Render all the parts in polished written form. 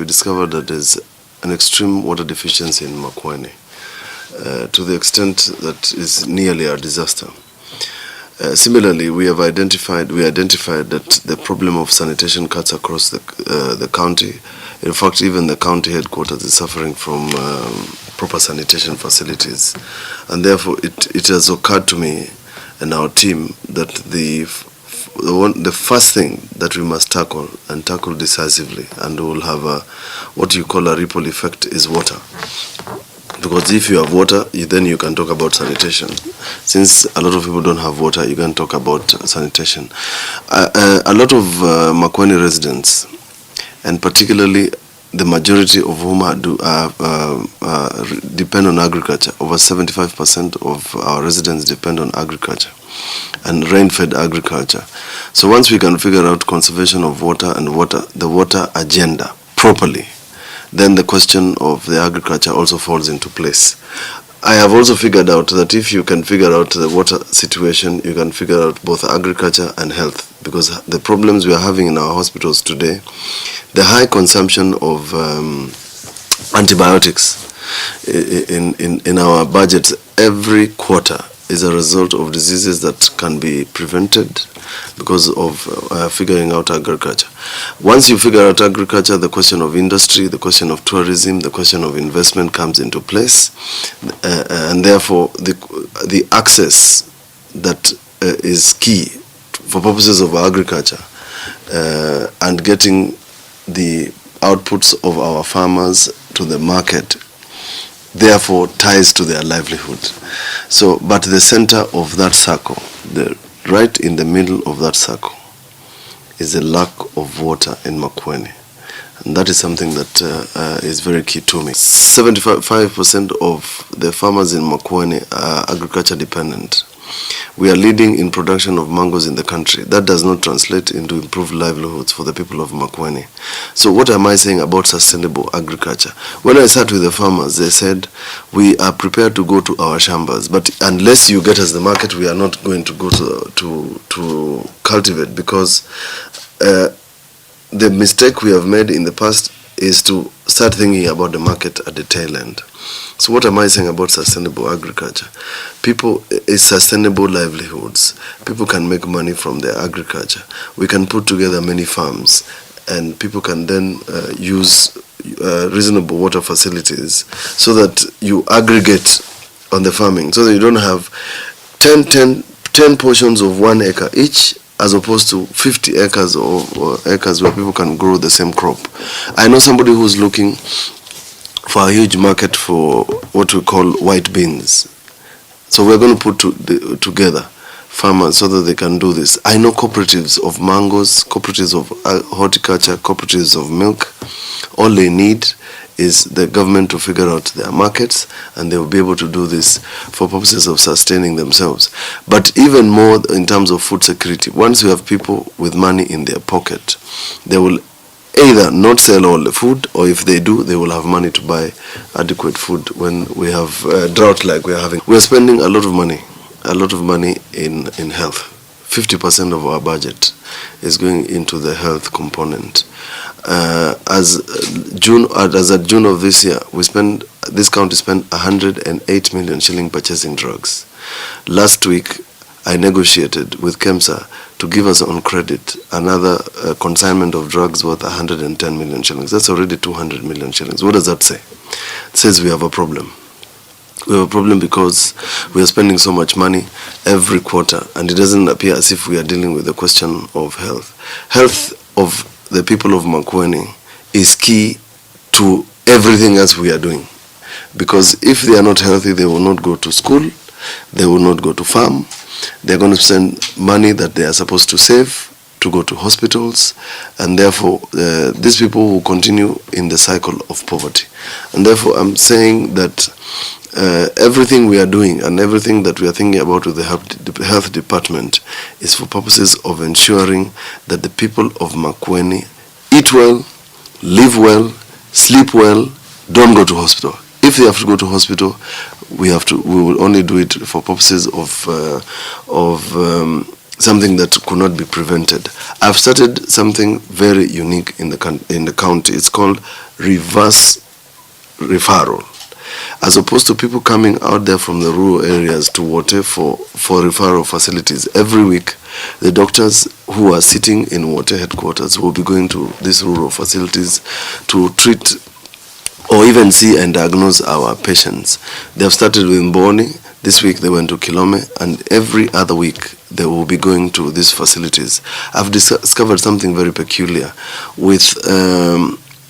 We discovered that there's an extreme water deficiency in Makueni, to the extent that is nearly a disaster. Similarly, we identified that the problem of sanitation cuts across the county. In fact, even the county headquarters is suffering from proper sanitation facilities, and therefore it has occurred to me and our team that the first thing that we must tackle decisively, and will have what you call a ripple effect, is water. Because if you have water, then you can talk about sanitation. Since a lot of people don't have water, you can talk about sanitation. A lot of Makueni residents, and particularly the majority of whom depend on agriculture. Over 75% of our residents depend on agriculture and rain-fed agriculture. So once we can figure out conservation of water and the water agenda properly, then the question of the agriculture also falls into place. I have also figured out that if you can figure out the water situation, you can figure out both agriculture and health, because the problems we are having in our hospitals today, the high consumption of antibiotics in our budgets every quarter is a result of diseases that can be prevented because of figuring out agriculture. Once you figure out agriculture, the question of industry, the question of tourism, the question of investment comes into place, and therefore the access that is key for purposes of agriculture and getting the outputs of our farmers to the market, therefore ties to their livelihood. So, but the center of that circle, right in the middle of that circle, is the lack of water in Makueni. And that is something that is very key to me. 75% of the farmers in Makueni are agriculture dependent. We are leading in production of mangoes in the country. That does not translate into improved livelihoods for the people of Makueni. So what am I saying about sustainable agriculture? When I sat with the farmers, they said, we are prepared to go to our shambas, but unless you get us the market, we are not going to go to cultivate, because the mistake we have made in the past is to start thinking about the market at the tail end. So what am I saying about sustainable agriculture? People, it's sustainable livelihoods. People can make money from their agriculture. We can put together many farms, and people can then use reasonable water facilities so that you aggregate on the farming, so that you don't have 10 portions of 1 acre each, as opposed to 50 acres or acres where people can grow the same crop. I know somebody who's looking for a huge market for what we call white beans. So we're going to put together farmers so that they can do this. I know cooperatives of mangoes, cooperatives of horticulture, cooperatives of milk. All they need is the government to figure out their markets, and they will be able to do this for purposes of sustaining themselves. But even more in terms of food security, once you have people with money in their pocket, they will either not sell all the food, or if they do, they will have money to buy adequate food when we have drought like we are having. We are spending a lot of money in health. 50% of our budget is going into the health component. As at June of this year, this county spent 108 million shilling purchasing drugs. Last week, I negotiated with KEMSA to give us on credit another consignment of drugs worth 110 million shillings. That's already 200 million shillings. What does that say? It says we have a problem. We have a problem because we are spending so much money every quarter, and it doesn't appear as if we are dealing with the question of health. Health of the people of Makueni is key to everything else we are doing. Because if they are not healthy, they will not go to school, they will not go to farm, they're going to spend money that they are supposed to save to go to hospitals, and therefore these people will continue in the cycle of poverty. And therefore I'm saying that everything we are doing and everything that we are thinking about with the health department is for purposes of ensuring that the people of Makueni eat well, live well, sleep well, don't go to hospital. If they have to go to hospital, we will only do it for purposes of something that could not be prevented. I've started something very unique in the county. It's called reverse referral. As opposed to people coming out there from the rural areas to Wote for referral facilities, every week the doctors who are sitting in Wote headquarters will be going to these rural facilities to treat or even see and diagnose our patients. They have started with Mboni. This week they went to Kilome, and every other week they will be going to these facilities. I've discovered something very peculiar with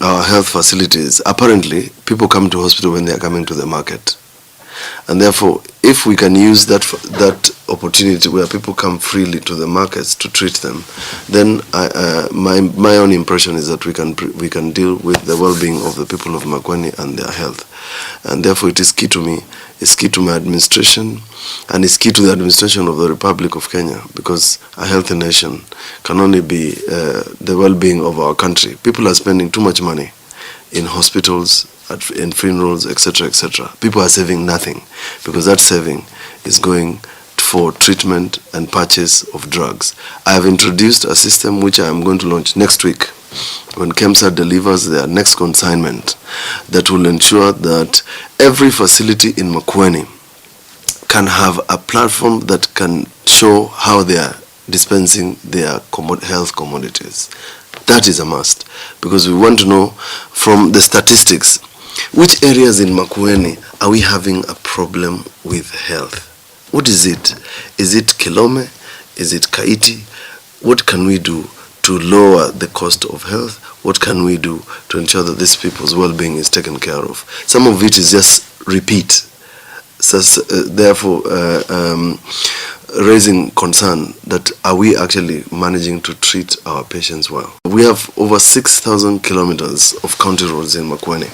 our health facilities. Apparently, people come to hospital when they are coming to the market. And therefore, if we can use that opportunity where people come freely to the markets to treat them, then my own impression is that we can deal with the well-being of the people of Makueni and their health. And therefore, it is key to me. It's key to my administration, and it's key to the administration of the Republic of Kenya, because a healthy nation can only be the well-being of our country. People are spending too much money in hospitals, in funerals, etc., etc. People are saving nothing, because that saving is going for treatment and purchase of drugs. I have introduced a system which I am going to launch next week when KEMSA delivers their next consignment, that will ensure that every facility in Makueni can have a platform that can show how they are dispensing their health commodities. That is a must, because we want to know from the statistics which areas in Makueni are we having a problem with health. What is it? Is it Kilome? Is it Kaiti? What can we do to lower the cost of health? What can we do to ensure that these people's well-being is taken care of? Some of it is just repeat. Therefore, raising concern that are we actually managing to treat our patients well? We have over 6,000 kilometers of county roads in Makueni.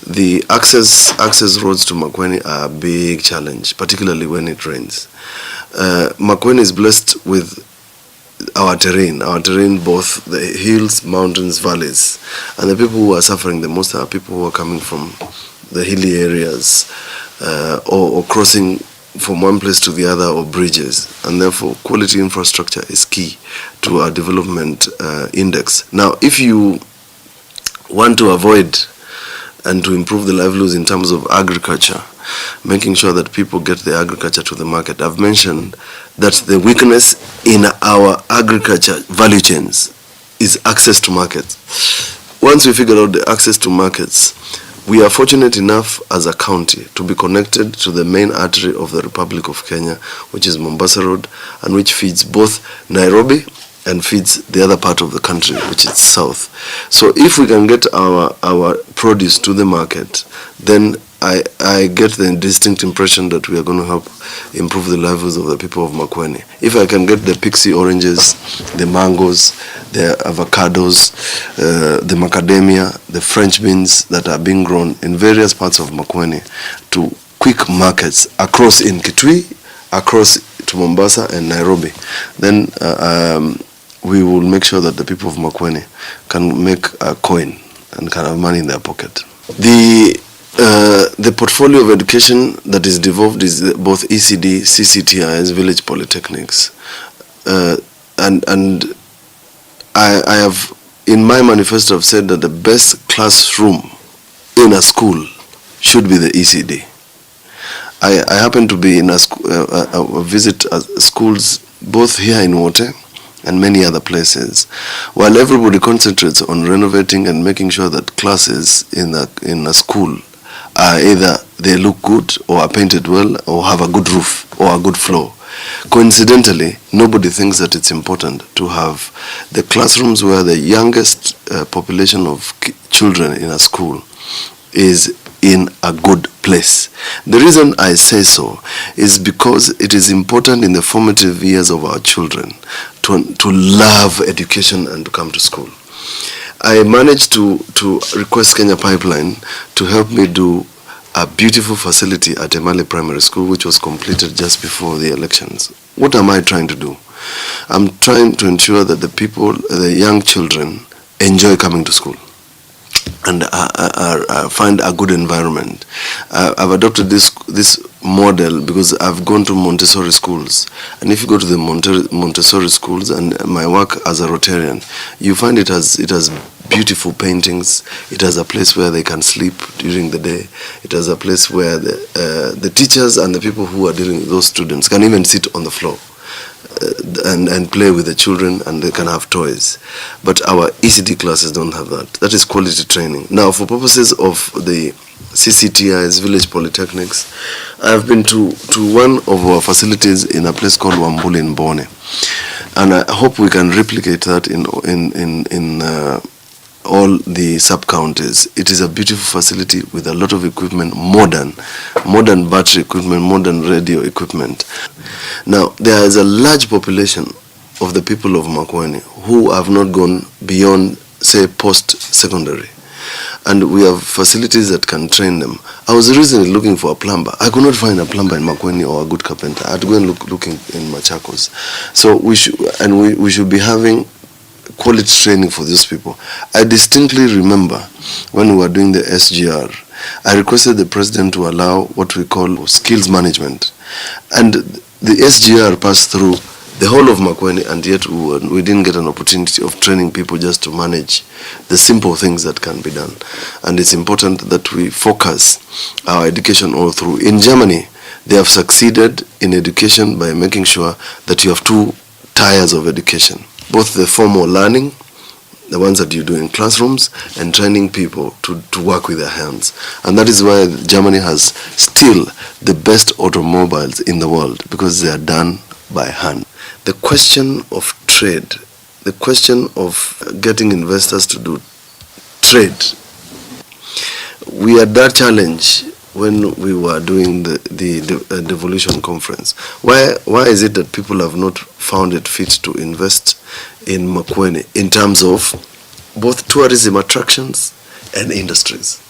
The access roads to Makueni are a big challenge, particularly when it rains. Makueni is blessed with our terrain, both the hills, mountains, valleys. And the people who are suffering the most are people who are coming from the hilly areas or crossing from one place to the other, or bridges. And therefore, quality infrastructure is key to our development index. Now, if you want to avoid and to improve the livelihoods in terms of agriculture, making sure that people get the agriculture to the market, I've mentioned that the weakness in our agriculture value chains is access to markets. Once we figure out the access to markets, we are fortunate enough as a county to be connected to the main artery of the Republic of Kenya, which is Mombasa Road, and which feeds both Nairobi and feeds the other part of the country, which is south. So if we can get our produce to the market, then I get the distinct impression that we are going to help improve the livelihoods of the people of Makueni. If I can get the pixie oranges, the mangoes, the avocados, the macadamia, the French beans that are being grown in various parts of Makueni to quick markets across in Kitui, across to Mombasa and Nairobi, then we will make sure that the people of Makueni can make a coin and can have money in their pocket. The portfolio of education that is devolved is both ECD, CCTIs, village polytechnics, and I have in my manifesto have said that the best classroom in a school should be the ECD. I happen to be in a visit schools both here in Wote and many other places, while everybody concentrates on renovating and making sure that classes in a school are either they look good or are painted well or have a good roof or a good floor. Coincidentally, nobody thinks that it's important to have the classrooms where the youngest population of children in a school is in a good place. The reason I say so is because it is important in the formative years of our children to love education and to come to school. I managed to request Kenya Pipeline to help me do a beautiful facility at Emali Primary School, which was completed just before the elections. What am I trying to do? I'm trying to ensure that the young children enjoy coming to school. and find a good environment. I've adopted this model because I've gone to Montessori schools, and if you go to the Montessori schools and my work as a Rotarian, you find it has beautiful paintings. It has a place where they can sleep during the day. It has a place where the teachers and the people who are dealing with those students can even sit on the floor and play with the children, and they can have toys. But our ECD classes don't have that. That is quality training. Now, for purposes of the CCTIs, village polytechnics, I have been to one of our facilities in a place called Wambuli in Bone, and I hope we can replicate that in all the sub-counties. It is a beautiful facility with a lot of equipment, modern battery equipment, modern radio equipment. Now, there is a large population of the people of Makueni who have not gone beyond, say, post-secondary. And we have facilities that can train them. I was recently looking for a plumber. I could not find a plumber in Makueni or a good carpenter. I had to go and looking in Machakos. So we should be having quality training for these people. I distinctly remember when we were doing the SGR, I requested the president to allow what we call skills management. And the SGR passed through the whole of Makueni, and yet we didn't get an opportunity of training people just to manage the simple things that can be done. And it's important that we focus our education all through. In Germany, they have succeeded in education by making sure that you have 2 tiers of education. Both the formal learning, the ones that you do in classrooms, and training people to work with their hands. And that is why Germany has still the best automobiles in the world, because they are done by hand. The question of trade, the question of getting investors to do trade, we had that challenge when we were doing the devolution conference. Why is it that people have not found it fit to invest in Makueni in terms of both tourism attractions and industries?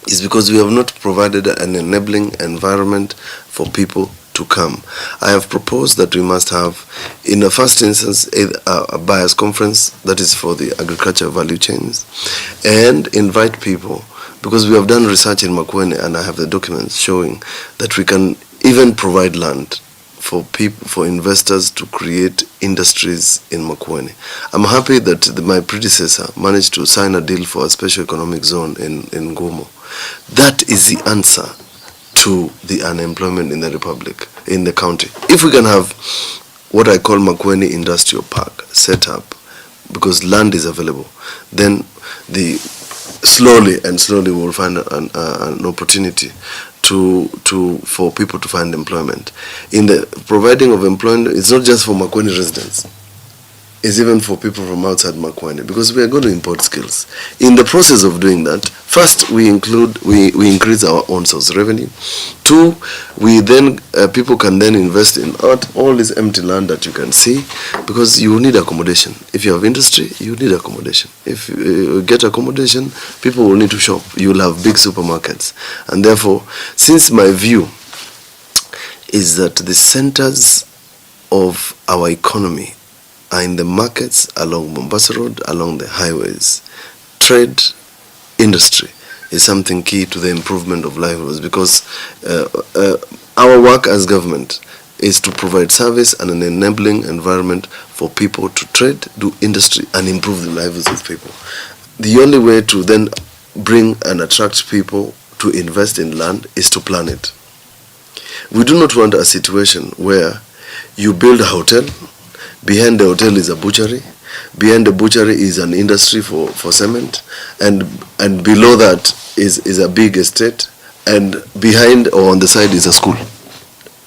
It's because we have not provided an enabling environment for people to come. I have proposed that we must have, in the first instance, a buyers conference that is for the agriculture value chains, and invite people, because we have done research in Makueni, and I have the documents showing that we can even provide land for people, for investors to create industries in Makueni. I'm happy that my predecessor managed to sign a deal for a special economic zone in Gomo. That is the answer to the unemployment in the Republic, in the county. If we can have what I call Makueni Industrial Park set up, because land is available, then slowly we will find an opportunity for people to find employment. In the providing of employment, it's not just for Makueni residents. It's even for people from outside Makueni, because we are going to import skills. In the process of doing that, first we increase our own source revenue. 2, people can then invest in all this empty land that you can see, because you need accommodation. If you have industry, you need accommodation. If you get accommodation, people will need to shop. You will have big supermarkets. And therefore, since my view is that the centers of our economy are in the markets along Mombasa Road, along the highways, trade, industry is something key to the improvement of livelihoods, because our work as government is to provide service and an enabling environment for people to trade, do industry, and improve the livelihoods of people. The only way to then bring and attract people to invest in land is to plan it. We do not want a situation where you build a hotel, behind the hotel is a butchery, behind the butchery is an industry for cement, and below that is a big estate, and behind or on the side is a school.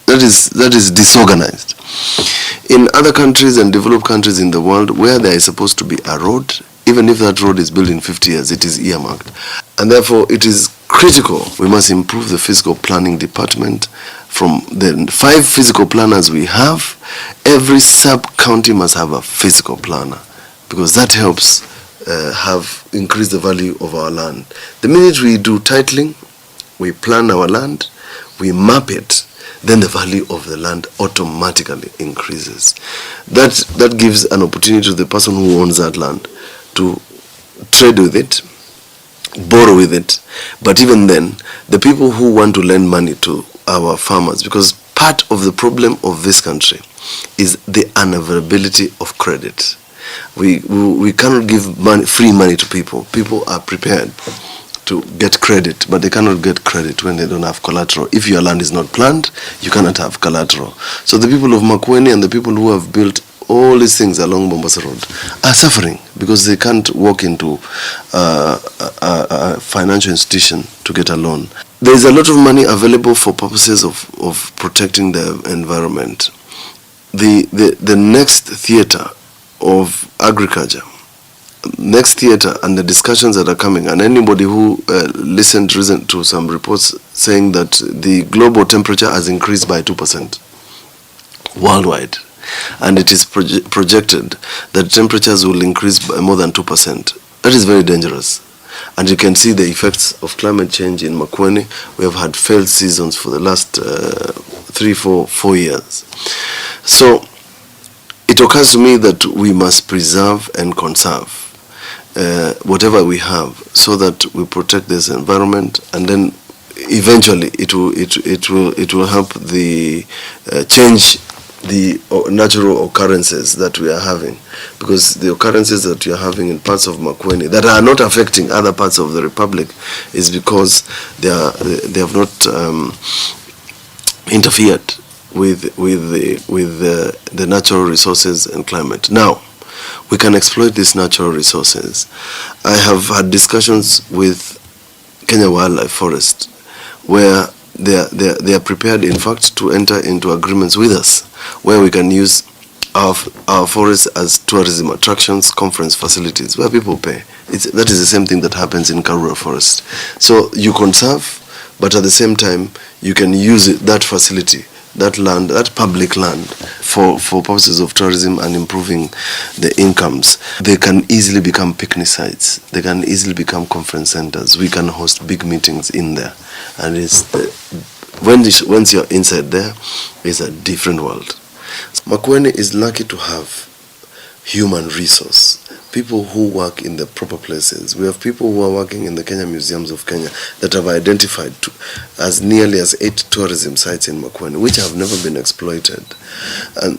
That is disorganized. In other countries and developed countries in the world, where there is supposed to be a road, even if that road is built in 50 years, it is earmarked. And therefore, it is critical. We must improve the physical planning department. From the 5 physical planners we have, every sub-county must have a physical planner, because that helps increase the value of our land. The minute we do titling, we plan our land, we map it, then the value of the land automatically increases. That gives an opportunity to the person who owns that land to trade with it, borrow with it. But even then, the people who want to lend money to our farmers, because part of the problem of this country is the unavailability of credit. We cannot give free money to people. People are prepared to get credit, but they cannot get credit when they don't have collateral. If your land is not planned, you cannot have collateral. So the people of Makueni and the people who have built all these things along Mombasa Road are suffering because they can't walk into a financial institution to get a loan. There is a lot of money available for purposes of protecting the environment. The next theater of agriculture, next theater, and the discussions that are coming, and anybody who listened to some reports saying that the global temperature has increased by 2% worldwide, and it is projected that temperatures will increase by more than 2%. That is very dangerous. And you can see the effects of climate change in Makueni. We have had failed seasons for the last 4 years. So it occurs to me that we must preserve and conserve whatever we have so that we protect this environment, and then eventually it will help the change the natural occurrences that we are having, because the occurrences that we are having in parts of Makueni that are not affecting other parts of the Republic is because they have not interfered with the natural resources and climate. Now, we can exploit these natural resources. I have had discussions with Kenya Wildlife Forest where they are prepared, in fact, to enter into agreements with us where we can use our forests as tourism attractions, conference facilities where people pay. That is the same thing that happens in Karura Forest. So you conserve, but at the same time you can use that facility, that land, that public land, for purposes of tourism and improving the incomes. They can easily become picnic sites. They can easily become conference centers. We can host big meetings in there. And once you're inside there, it's a different world. Makueni is lucky to have human resource, people who work in the proper places. We have people who are working in the Kenya Museums of Kenya that have identified as nearly as 8 tourism sites in Makueni, which have never been exploited.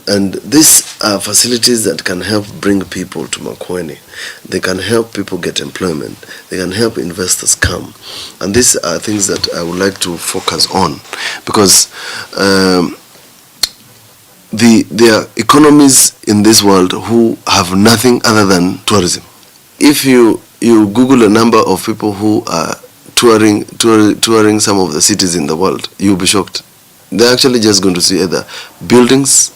And these are facilities that can help bring people to Makueni. They can help people get employment. They can help investors come. And these are things that I would like to focus on, because there are economies in this world who have nothing other than tourism. If you Google a number of people who are touring some of the cities in the world, you'll be shocked. They're actually just going to see either buildings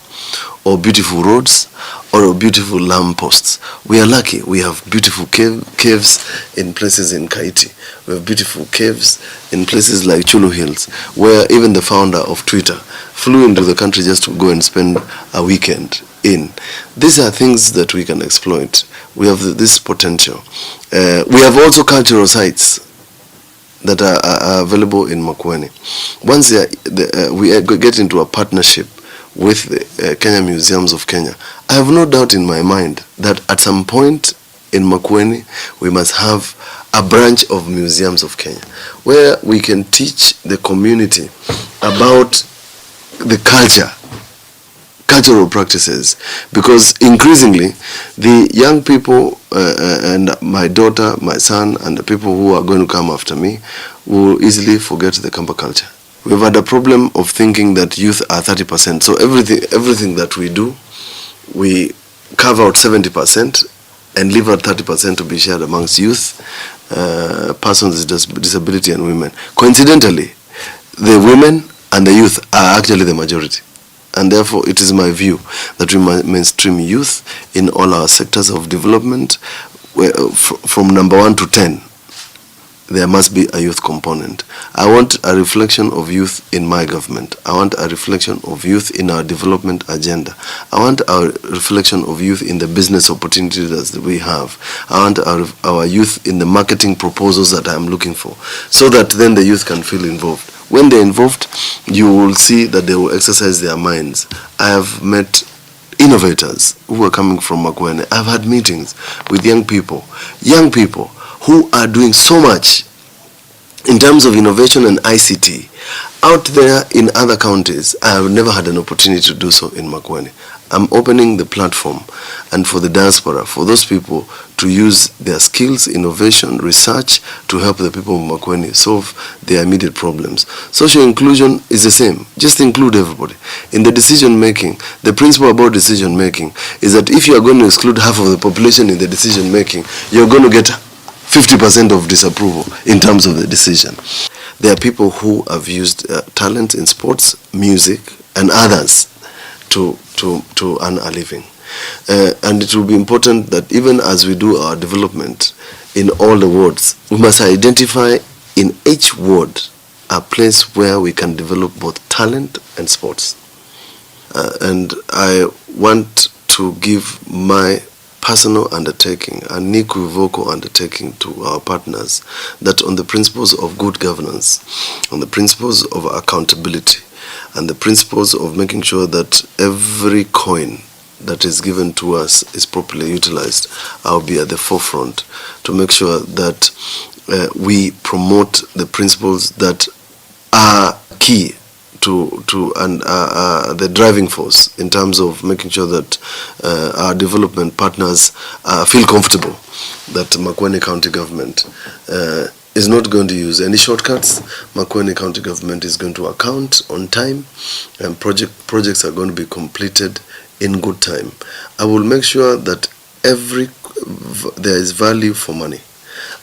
or beautiful roads or beautiful lampposts. We are lucky. We have beautiful caves in places in Kaiti. We have beautiful caves in places like Chulu Hills, where even the founder of Twitter flew into the country just to go and spend a weekend in. These are things that we can exploit. We have this potential. We have also cultural sites that are available in Makueni. Once we get into a partnership with the Kenya Museums of Kenya, I have no doubt in my mind that at some point in Makueni we must have a branch of Museums of Kenya where we can teach the community about the cultural practices, because increasingly the young people and my daughter, my son, and the people who are going to come after me will easily forget the Kamba culture. We've had a problem of thinking that youth are 30%. So everything that we do, we carve out 70% and leave out 30% to be shared amongst youth, persons with disability, and women. Coincidentally, the women and the youth are actually the majority. And therefore, it is my view that we mainstream youth in all our sectors of development. From number 1 to 10, there must be a youth component. I want a reflection of youth in my government. I want a reflection of youth in our development agenda. I want a reflection of youth in the business opportunities that we have. I want our youth in the marketing proposals that I'm looking for, so that then the youth can feel involved. When they're involved, you will see that they will exercise their minds. I have met innovators who are coming from Makueni. I've had meetings with young people who are doing so much in terms of innovation and ICT out there in other counties. I have never had an opportunity to do so in Makueni. I'm opening the platform and for the diaspora, for those people to use their skills, innovation, research to help the people of Makueni solve their immediate problems. Social inclusion is the same. Just include everybody. In the decision making, the principle about decision making is that if you are going to exclude half of the population in the decision making, you're going to get 50% of disapproval in terms of the decision. There are people who have used talent in sports, music, and others to earn a living. And it will be important that even as we do our development in all the wards, we must identify in each ward a place where we can develop both talent and sports. And I want to give my personal undertaking, a unequivocal undertaking to our partners, that on the principles of good governance, on the principles of accountability, and the principles of making sure that every coin that is given to us is properly utilized, I'll be at the forefront to make sure that we promote the principles that are key to the driving force in terms of making sure that our development partners feel comfortable that Makueni County Government is not going to use any shortcuts. Makueni County Government is going to account on time, and projects are going to be completed in good time. I will make sure that there is value for money.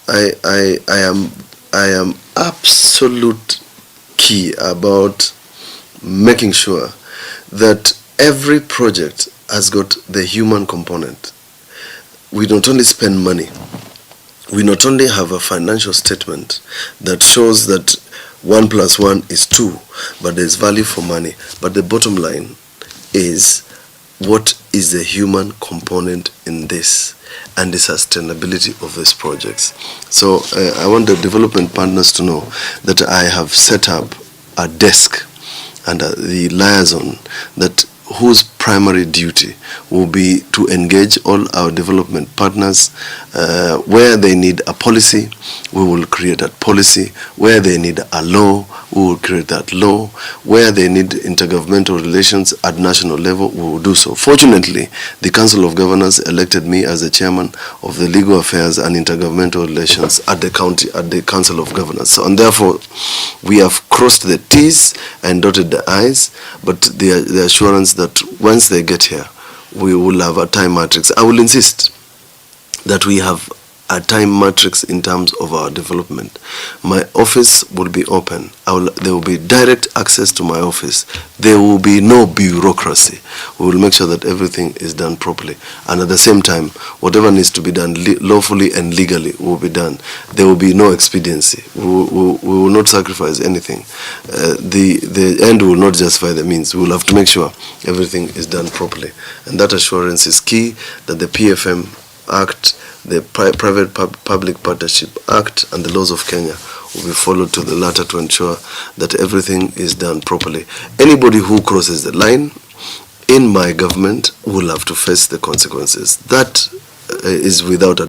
I am absolute key about making sure that every project has got the human component. We not only spend money, we not only have a financial statement that shows that 1 + 1 is 2, but there's value for money. But the bottom line is, what is the human component in this and the sustainability of these projects? So I want the development partners to know that I have set up a desk under the liaison that whose primary duty will be to engage all our development partners. Where they need a policy, we will create that policy. Where they need a law, we will create that law. Where they need intergovernmental relations at national level, we will do so. Fortunately, the Council of Governors elected me as the chairman of the Legal Affairs and Intergovernmental Relations at the Council of Governors. So, and therefore, we have crossed the T's and dotted the I's, but the assurance that once they get here, we will have a time matrix. I will insist that we have a time matrix in terms of our development. My office will be open. There will be direct access to my office. There will be no bureaucracy. We will make sure that everything is done properly. And at the same time, whatever needs to be done lawfully and legally will be done. There will be no expediency. We will not sacrifice anything. The end will not justify the means. We will have to make sure everything is done properly. And that assurance is key, that the PFM Act, the Private Public Partnership Act, and the laws of Kenya will be followed to the latter to ensure that everything is done properly. Anybody who crosses the line in my government will have to face the consequences. That is without a